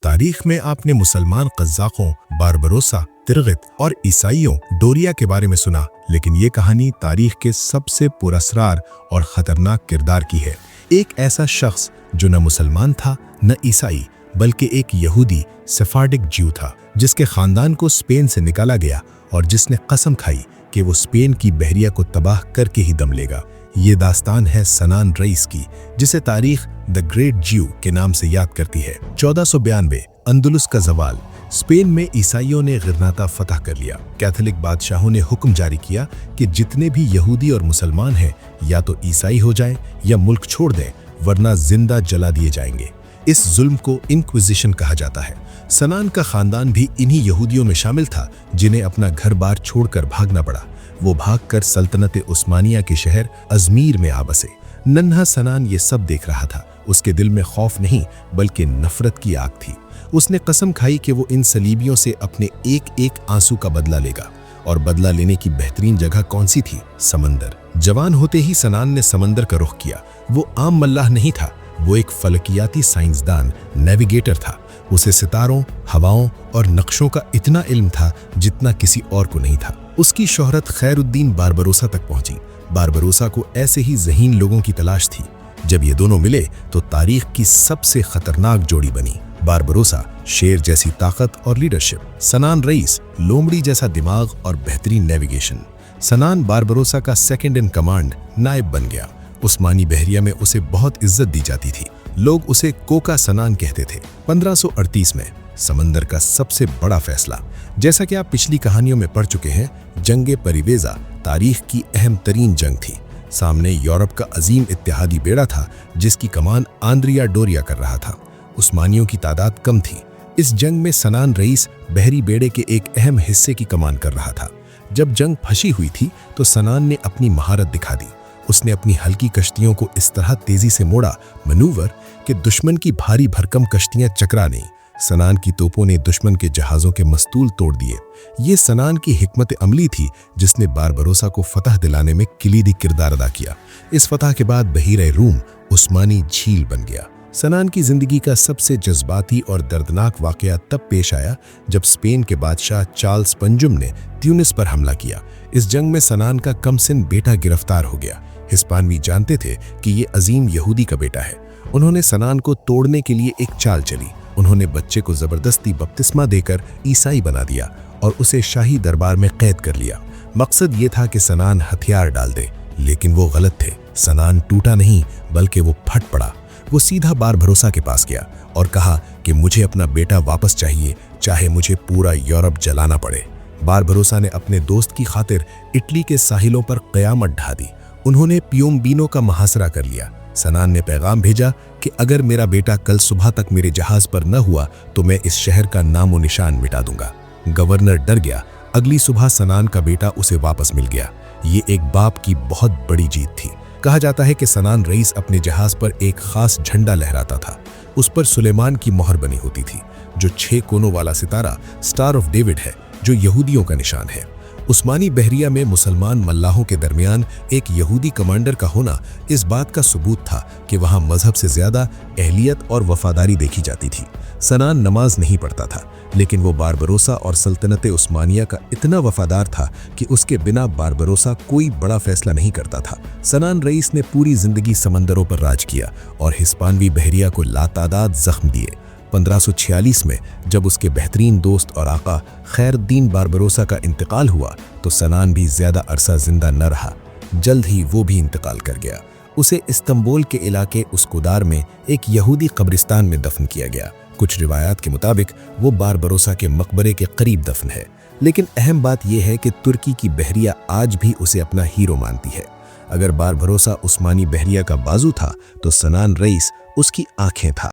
तारीख में आपने मुसलमान कज़ाकों, बारबरोसा, तिरगित और ईसाइयों डोरिया के बारे में सुना, लेकिन ये कहानी तारीख के सबसे पुरअसरार और ख़तरनाक किरदार की है। एक ऐसा शख्स जो न मुसलमान था न ईसाई, बल्कि एक यहूदी सेफार्डिक ज्यू था, जिसके ख़ानदान को स्पेन से निकाला गया और जिसने कसम खाई कि वो स्पेन की बहरिया को तबाह करके ही दम लेगा। ये दास्तान है सनान रईस की, जिसे तारीख द ग्रेट ज्यू के नाम से याद करती है। 1492 अंदलुस का जवाल। स्पेन में ईसाइयों ने गिरनाता फतह कर लिया। कैथोलिक बादशाहों ने हुक्म जारी किया कि जितने भी यहूदी और मुसलमान हैं या तो ईसाई हो जाएं या मुल्क छोड़ दें, वरना जिंदा जला दिए जाएंगे। इस जुल्म को इंक्विजिशन कहा जाता है। सनान का खानदान भी इन्हीं यहूदियों में शामिल था, जिन्हें अपना घर बार छोड़कर भागना पड़ा। वो भागकर सल्तनत उस्मानिया के शहर अजमीर में आ बसे। नन्हा सनान ये सब देख रहा था। उसके दिल में खौफ नहीं बल्कि नफरत की आग थी। उसने कसम खाई कि वो इन सलीबियों से अपने एक एक आंसू का बदला लेगा। और बदला लेने की बेहतरीन जगह कौन सी थी? समंदर। जवान होते ही सनान ने समंदर का रुख किया। वो आम मल्लाह नहीं था, वो एक फलकियाती साइंसदान, नेविगेटर था। उसे सितारों, हवाओं और नक्शों का इतना इल्म था जितना किसी और को नहीं था। उसकी शोहरत खैरुद्दीन बारबरोसा तक पहुंची। बारबरोसा को ऐसे ही ज़हीन लोगों की तलाश थी। जब ये दोनों मिले तो तारीख की सबसे खतरनाक जोड़ी बनी। बारबरोसा शेर जैसी ताकत और लीडरशिप, सनान रईस लोमड़ी जैसा दिमाग और बेहतरीन नेविगेशन। सनान बारबरोसा का सेकंड इन कमांड नायब बन गया। उस्मानी बहरिया में उसे बहुत इज्जत दी जाती थी। लोग उसे कोका सनान कहते थे। 1538 में समंदर का सबसे बड़ा फैसला। जैसा कि आप पिछली कहानियों में पढ़ चुके हैं, जंगे परिवेजा तारीख की अहम तरीन जंग थी। सामने यूरोप का अजीम इत्तेहादी बेड़ा था, जिसकी कमान आंद्रिया डोरिया कर रहा था। उस्मानियों की तादाद कम थी। इस जंग में सनान रईस बहरी बेड़े के एक अहम हिस्से की कमान कर रहा था। जब जंग फंसी हुई थी तो सनान ने अपनी महारत दिखा दी। उसने अपनी हल्की कश्तियों को इस तरह तेजी से मोड़ा मनूवर कि दुश्मन की भारी भरकम कश्तियां चकरा गईं। सनान की तोपों ने दुश्मन के जहाज़ों के मस्तूल तोड़ दिए। ये सनान की हिकमत अमली थी, जिसने बारबरोसा को फतह दिलाने में किलीदी किरदार अदा किया। इस फतह के बाद बहीरे रूम उस्मानी झील बन गया। सनान की जिंदगी का सबसे जज्बाती और दर्दनाक वाकया तब पेश आया जब स्पेन के बादशाह चार्ल्स पंजुम ने ट्यूनिस पर हमला किया। इस जंग में सनान का कमसिन बेटा गिरफ्तार हो गया। हिस्पानवी जानते थे कि ये अजीम यहूदी का बेटा है। उन्होंने सनान को तोड़ने के लिए एक चाल चली। उन्होंने बच्चे को जबरदस्ती बपतिस्मा देकर ईसाई बना दिया और उसे शाही दरबार में कैद कर लिया। मकसद ये था कि सनान हथियार डाल दे, लेकिन वो गलत थे। सनान टूटा नहीं बल्कि वो फट पड़ा। वो सीधा बारबरोसा के पास गया और कहा कि मुझे अपना बेटा वापस चाहिए, चाहे मुझे पूरा यूरोप जलाना पड़े। बारबरोसा ने अपने दोस्त की खातिर इटली के साहिलों पर क़यामत ढा दी। उन्होंने पियोम्बिनो का मुहासरा कर लिया। सनान ने पैगाम भेजा कि अगर मेरा बेटा कल सुबह तक मेरे जहाज पर न हुआ तो मैं इस शहर का नामो निशान मिटा दूंगा। गवर्नर डर गया। अगली सुबह सनान का बेटा उसे वापस मिल गया। ये एक बाप की बहुत बड़ी जीत थी। कहा जाता है कि सनान रईस अपने जहाज पर एक खास झंडा लहराता था। उस पर सुलेमान की मोहर बनी होती थी, जो 6 कोनों वाला सितारा स्टार ऑफ डेविड है, जो यहूदियों का निशान है। उस्मानी बहरिया में मुसलमान मल्लाहों के दरमियान एक यहूदी कमांडर का होना इस बात का सबूत था कि वहां मजहब से ज्यादा अहलियत और वफादारी देखी जाती थी। सनान नमाज नहीं पढ़ता था, लेकिन वो बारबरोसा और सल्तनत उस्मानिया का इतना वफादार था कि उसके बिना बारबरोसा कोई बड़ा फैसला नहीं करता था। सनान रईस ने पूरी जिंदगी समंदरों पर राज किया और हिस्पानवी बहरिया को लातादाद जख्म दिए। 1546 में जब उसके बेहतरीन दोस्त और आका खैरुद्दीन बारबरोसा का इंतकाल हुआ तो सनान भी ज्यादा अरसा जिंदा न रहा। जल्द ही वो भी इंतकाल कर गया। उसे इस्तंबुल के इलाके उस्कुदार में एक यहूदी कब्रिस्तान में दफन किया गया। कुछ रिवायात के मुताबिक वो बारबरोसा के मकबरे के करीब दफन है। लेकिन अहम बात यह है कि तुर्की की बहरिया आज भी उसे अपना हीरो मानती है। अगर बारबरोसा उस्मानी बहरिया का बाजू था तो सनान रईस उसकी आंखें था।